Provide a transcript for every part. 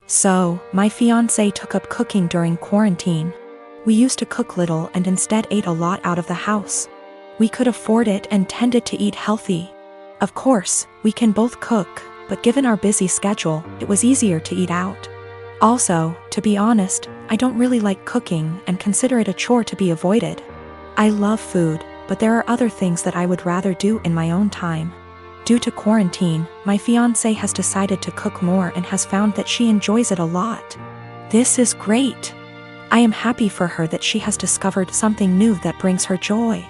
So, my fiancé took up cooking during quarantine. We used to cook little and instead ate a lot out of the house. We could afford it and tended to eat healthy. Of course, we can both cook, but given our busy schedule, it was easier to eat out. Also, to be honest, I don't really like cooking and consider it a chore to be avoided. I love food, but there are other things that I would rather do in my own time. Due to quarantine, my fiancé has decided to cook more and has found that she enjoys it a lot. This is great. I am happy for her that she has discovered something new that brings her joy.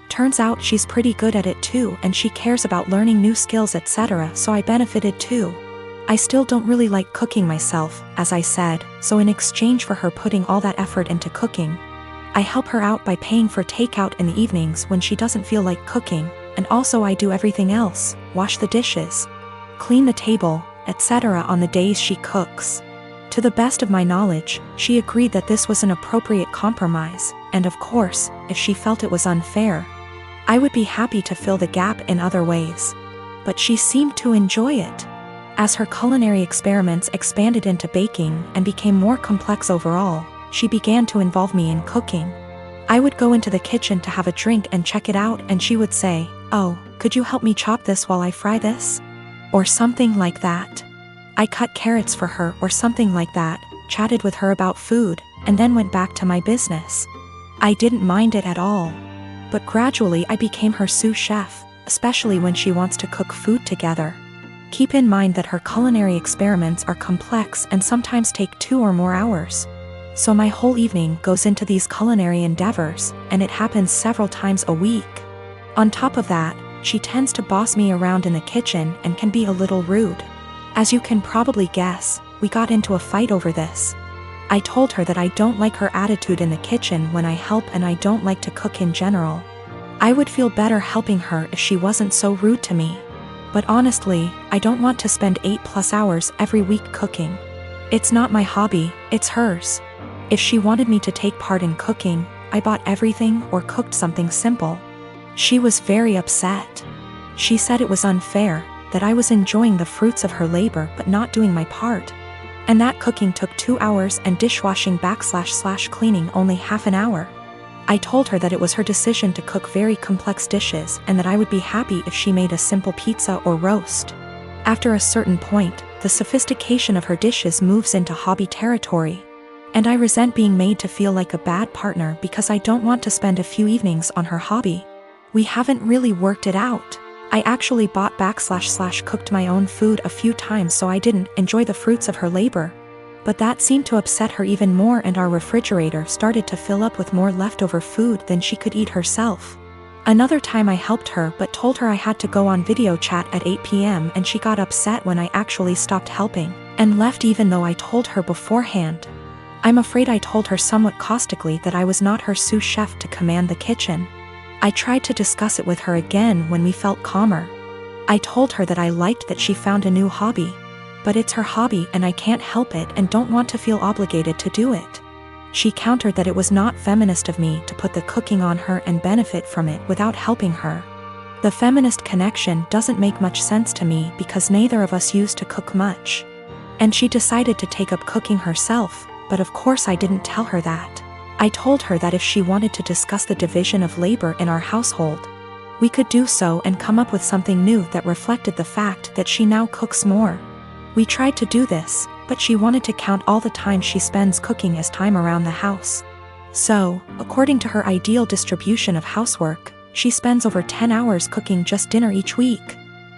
Turns out she's pretty good at it too, and she cares about learning new skills, etc., so I benefited too. I still don't really like cooking myself, as I said, so in exchange for her putting all that effort into cooking, I help her out by paying for takeout in the evenings when she doesn't feel like cooking, and also I do everything else, wash the dishes, clean the table, etc. on the days she cooks. To the best of my knowledge, she agreed that this was an appropriate compromise, and of course, if she felt it was unfair, I would be happy to fill the gap in other ways. But she seemed to enjoy it. As her culinary experiments expanded into baking and became more complex overall, she began to involve me in cooking. I would go into the kitchen to have a drink and check it out, and she would say, "Oh, could you help me chop this while I fry this?" Or something like that. I cut carrots for her or something like that, chatted with her about food, and then went back to my business. I didn't mind it at all. But gradually I became her sous chef, especially when she wants to cook food together. Keep in mind that her culinary experiments are complex and sometimes take 2 or more hours. So my whole evening goes into these culinary endeavors, and it happens several times a week. On top of that, she tends to boss me around in the kitchen and can be a little rude. As you can probably guess, we got into a fight over this. I told her that I don't like her attitude in the kitchen when I help, and I don't like to cook in general. I would feel better helping her if she wasn't so rude to me. But honestly, I don't want to spend 8+ hours every week cooking. It's not my hobby, it's hers. If she wanted me to take part in cooking, I bought everything or cooked something simple. She was very upset. She said it was unfair, that I was enjoying the fruits of her labor but not doing my part. And that cooking took 2 hours and dishwashing / cleaning only half an hour. I told her that it was her decision to cook very complex dishes and that I would be happy if she made a simple pizza or roast. After a certain point, the sophistication of her dishes moves into hobby territory. And I resent being made to feel like a bad partner because I don't want to spend a few evenings on her hobby. We haven't really worked it out. I actually bought / cooked my own food a few times so I didn't enjoy the fruits of her labor. But that seemed to upset her even more, and our refrigerator started to fill up with more leftover food than she could eat herself. Another time I helped her but told her I had to go on video chat at 8 p.m. and she got upset when I actually stopped helping, and left even though I told her beforehand. I'm afraid I told her somewhat caustically that I was not her sous chef to command the kitchen. I tried to discuss it with her again when we felt calmer. I told her that I liked that she found a new hobby. But it's her hobby and I can't help it and don't want to feel obligated to do it. She countered that it was not feminist of me to put the cooking on her and benefit from it without helping her. The feminist connection doesn't make much sense to me because neither of us used to cook much. And she decided to take up cooking herself, but of course I didn't tell her that. I told her that if she wanted to discuss the division of labor in our household, we could do so and come up with something new that reflected the fact that she now cooks more. We tried to do this, but she wanted to count all the time she spends cooking as time around the house. So, according to her ideal distribution of housework, she spends over 10 hours cooking just dinner each week,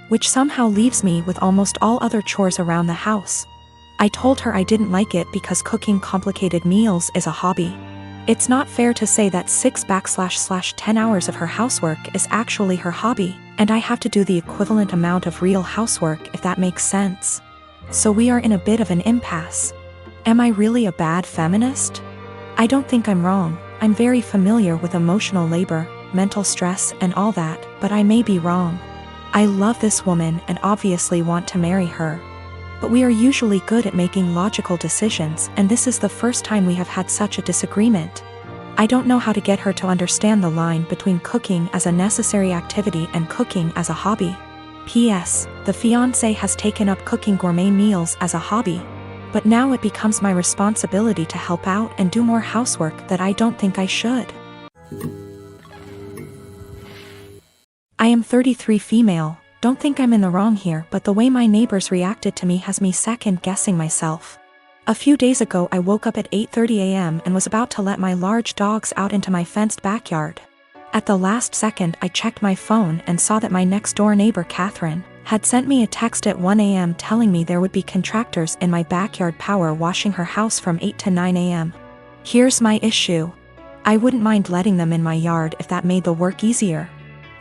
which somehow leaves me with almost all other chores around the house. I told her I didn't like it because cooking complicated meals is a hobby. It's not fair to say that 6 / 10 hours of her housework is actually her hobby, and I have to do the equivalent amount of real housework, if that makes sense. So we are in a bit of an impasse. Am I really a bad feminist? I don't think I'm wrong. I'm very familiar with emotional labor, mental stress, and all that, but I may be wrong. I love this woman and obviously want to marry her. But we are usually good at making logical decisions, and this is the first time we have had such a disagreement. I don't know how to get her to understand the line between cooking as a necessary activity and cooking as a hobby. P.S. The fiancé has taken up cooking gourmet meals as a hobby. But now it becomes my responsibility to help out and do more housework that I don't think I should. I am 33 female, don't think I'm in the wrong here, but the way my neighbors reacted to me has me second-guessing myself. A few days ago I woke up at 8:30 a.m. and was about to let my large dogs out into my fenced backyard. At the last second I checked my phone and saw that my next-door neighbor Catherine had sent me a text at 1 a.m. telling me there would be contractors in my backyard power washing her house from 8 to 9 a.m. Here's my issue. I wouldn't mind letting them in my yard if that made the work easier.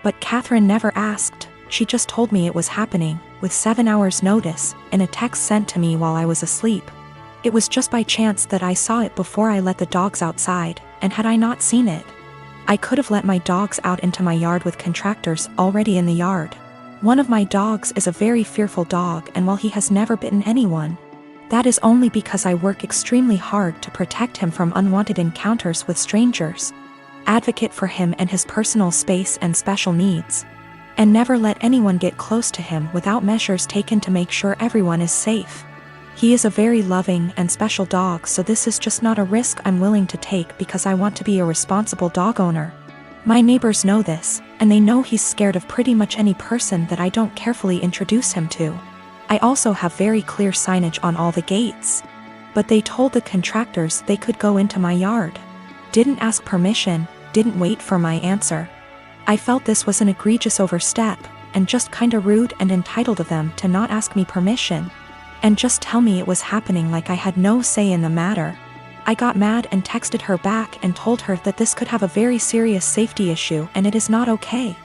But Catherine never asked, she just told me it was happening, with 7 hours notice, in a text sent to me while I was asleep. It was just by chance that I saw it before I let the dogs outside, and had I not seen it, I could have let my dogs out into my yard with contractors already in the yard. One of my dogs is a very fearful dog, and while he has never bitten anyone, that is only because I work extremely hard to protect him from unwanted encounters with strangers, advocate for him and his personal space and special needs, and never let anyone get close to him without measures taken to make sure everyone is safe. He is a very loving and special dog, so this is just not a risk I'm willing to take because I want to be a responsible dog owner. My neighbors know this, and they know he's scared of pretty much any person that I don't carefully introduce him to. I also have very clear signage on all the gates. But they told the contractors they could go into my yard. Didn't ask permission, didn't wait for my answer. I felt this was an egregious overstep, and just kinda rude and entitled of them to not ask me permission, and just tell me it was happening like I had no say in the matter. I got mad and texted her back and told her that this could have a very serious safety issue and it is not okay,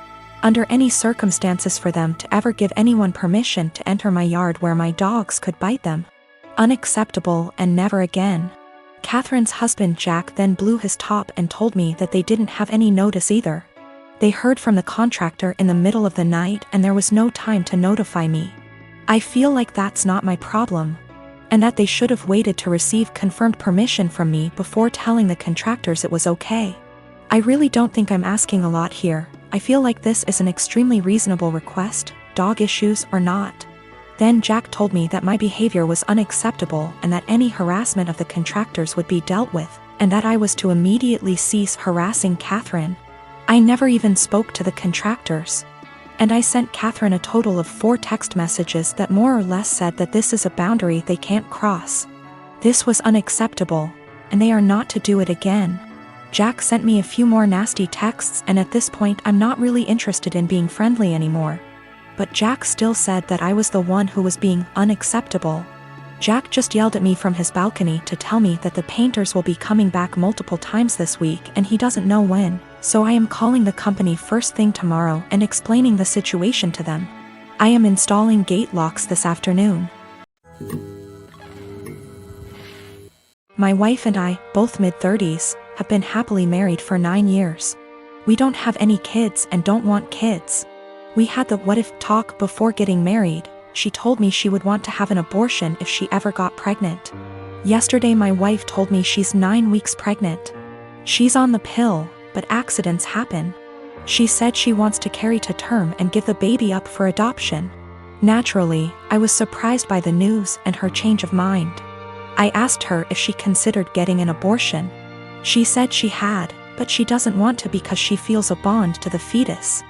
under any circumstances, for them to ever give anyone permission to enter my yard where my dogs could bite them. Unacceptable, and never again. Catherine's husband Jack then blew his top and told me that they didn't have any notice either. They heard from the contractor in the middle of the night and there was no time to notify me. I feel like that's not my problem, and that they should have waited to receive confirmed permission from me before telling the contractors it was okay. I really don't think I'm asking a lot here. I feel like this is an extremely reasonable request, dog issues or not. Then Jack told me that my behavior was unacceptable and that any harassment of the contractors would be dealt with, and that I was to immediately cease harassing Catherine. I never even spoke to the contractors, and I sent Catherine a total of 4 text messages that more or less said that this is a boundary they can't cross. This was unacceptable, and they are not to do it again. Jack sent me a few more nasty texts, and at this point I'm not really interested in being friendly anymore. But Jack still said that I was the one who was being unacceptable. Jack just yelled at me from his balcony to tell me that the painters will be coming back multiple times this week and he doesn't know when, so I am calling the company first thing tomorrow and explaining the situation to them. I am installing gate locks this afternoon. My wife and I, both mid-30s, have been happily married for 9 years. We don't have any kids and don't want kids. We had the what if talk before getting married. She told me she would want to have an abortion if she ever got pregnant. Yesterday my wife told me she's 9 weeks pregnant. She's on the pill, but accidents happen. She said she wants to carry to term and give the baby up for adoption. Naturally, I was surprised by the news and her change of mind. I asked her if she considered getting an abortion. She said she had, but she doesn't want to because she feels a bond to the fetus.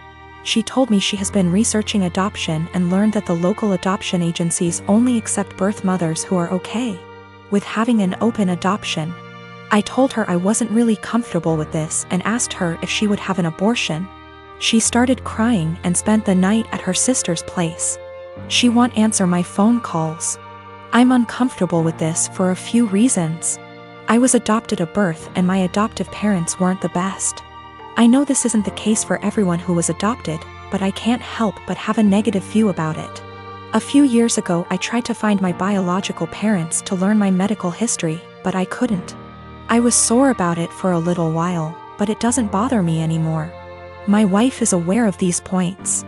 She told me she has been researching adoption and learned that the local adoption agencies only accept birth mothers who are okay with having an open adoption. I told her I wasn't really comfortable with this and asked her if she would have an abortion. She started crying and spent the night at her sister's place. She won't answer my phone calls. I'm uncomfortable with this for a few reasons. I was adopted at birth and my adoptive parents weren't the best. I know this isn't the case for everyone who was adopted, but I can't help but have a negative view about it. A few years ago I tried to find my biological parents to learn my medical history, but I couldn't. I was sore about it for a little while, but it doesn't bother me anymore. My wife is aware of these points.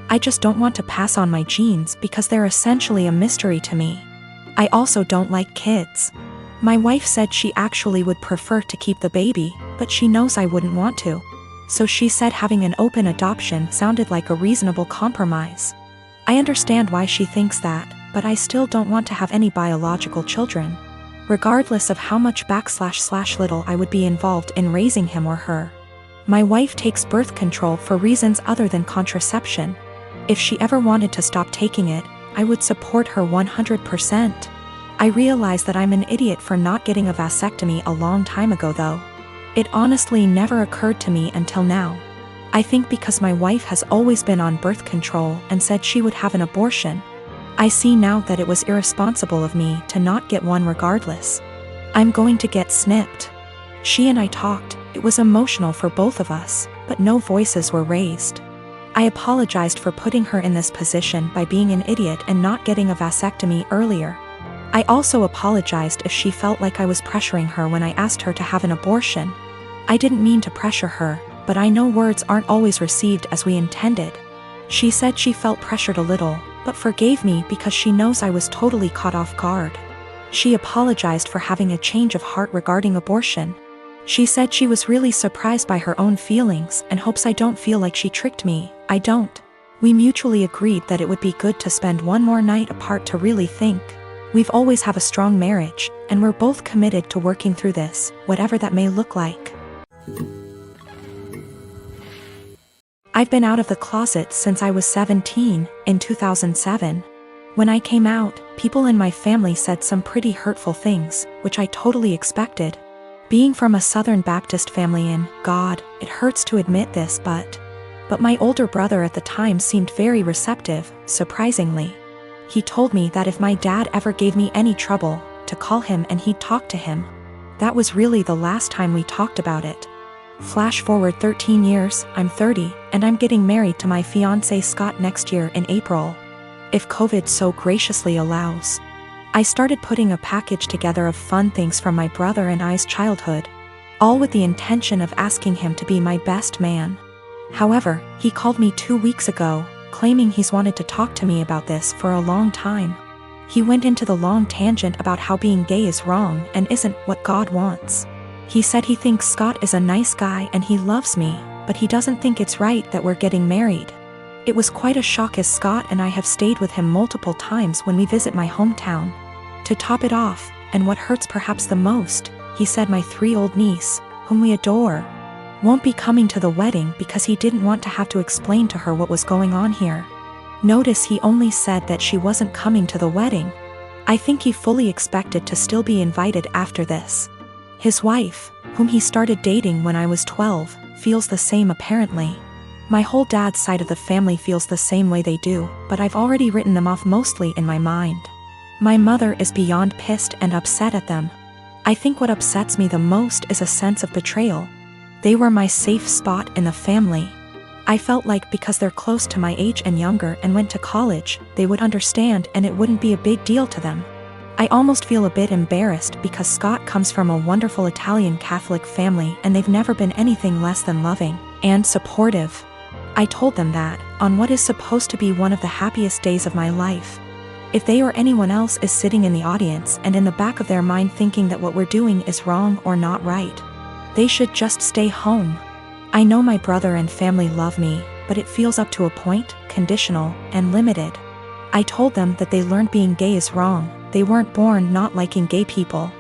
I just don't want to pass on my genes because they're essentially a mystery to me. I also don't like kids. My wife said she actually would prefer to keep the baby, but she knows I wouldn't want to. So she said having an open adoption sounded like a reasonable compromise. I understand why she thinks that, but I still don't want to have any biological children, regardless of how much / little I would be involved in raising him or her. My wife takes birth control for reasons other than contraception. If she ever wanted to stop taking it, I would support her 100%. I realize that I'm an idiot for not getting a vasectomy a long time ago though. It honestly never occurred to me until now. I think because my wife has always been on birth control and said she would have an abortion. I see now that it was irresponsible of me to not get one regardless. I'm going to get snipped. She and I talked, it was emotional for both of us, but no voices were raised. I apologized for putting her in this position by being an idiot and not getting a vasectomy earlier. I also apologized if she felt like I was pressuring her when I asked her to have an abortion. I didn't mean to pressure her, but I know words aren't always received as we intended. She said she felt pressured a little, but forgave me because she knows I was totally caught off guard. She apologized for having a change of heart regarding abortion. She said she was really surprised by her own feelings and hopes I don't feel like she tricked me. I don't. We mutually agreed that it would be good to spend one more night apart to really think. We've always have a strong marriage, and we're both committed to working through this, whatever that may look like. I've been out of the closet since I was 17, in 2007. When I came out, people in my family said some pretty hurtful things, which I totally expected. Being from a Southern Baptist family God, it hurts to admit this, but my older brother at the time seemed very receptive, surprisingly. He told me that if my dad ever gave me any trouble, to call him and he'd talk to him. That was really the last time we talked about it. Flash forward 13 years, I'm 30, and I'm getting married to my fiancé Scott next year in April. If COVID so graciously allows. I started putting a package together of fun things from my brother and I's childhood, all with the intention of asking him to be my best man. However, he called me 2 weeks ago, claiming he's wanted to talk to me about this for a long time. He went into the long tangent about how being gay is wrong and isn't what God wants. He said he thinks Scott is a nice guy and he loves me, but he doesn't think it's right that we're getting married. It was quite a shock as Scott and I have stayed with him multiple times when we visit my hometown. To top it off, and what hurts perhaps the most, he said my 3-year-old niece, whom we adore, won't be coming to the wedding because he didn't want to have to explain to her what was going on here. Notice he only said that she wasn't coming to the wedding. I think he fully expected to still be invited after this. His wife, whom he started dating when I was 12, feels the same apparently. My whole dad's side of the family feels the same way they do, but I've already written them off mostly in my mind. My mother is beyond pissed and upset at them. I think what upsets me the most is a sense of betrayal. They were my safe spot in the family. I felt like because they're close to my age and younger and went to college, they would understand and it wouldn't be a big deal to them. I almost feel a bit embarrassed because Scott comes from a wonderful Italian Catholic family and they've never been anything less than loving and supportive. I told them that, on what is supposed to be one of the happiest days of my life. If they or anyone else is sitting in the audience and in the back of their mind thinking that what we're doing is wrong or not right, they should just stay home. I know my brother and family love me, but it feels up to a point, conditional, and limited. I told them that they learned being gay is wrong, they weren't born not liking gay people.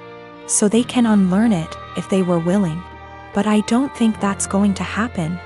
So they can unlearn it, if they were willing. But I don't think that's going to happen.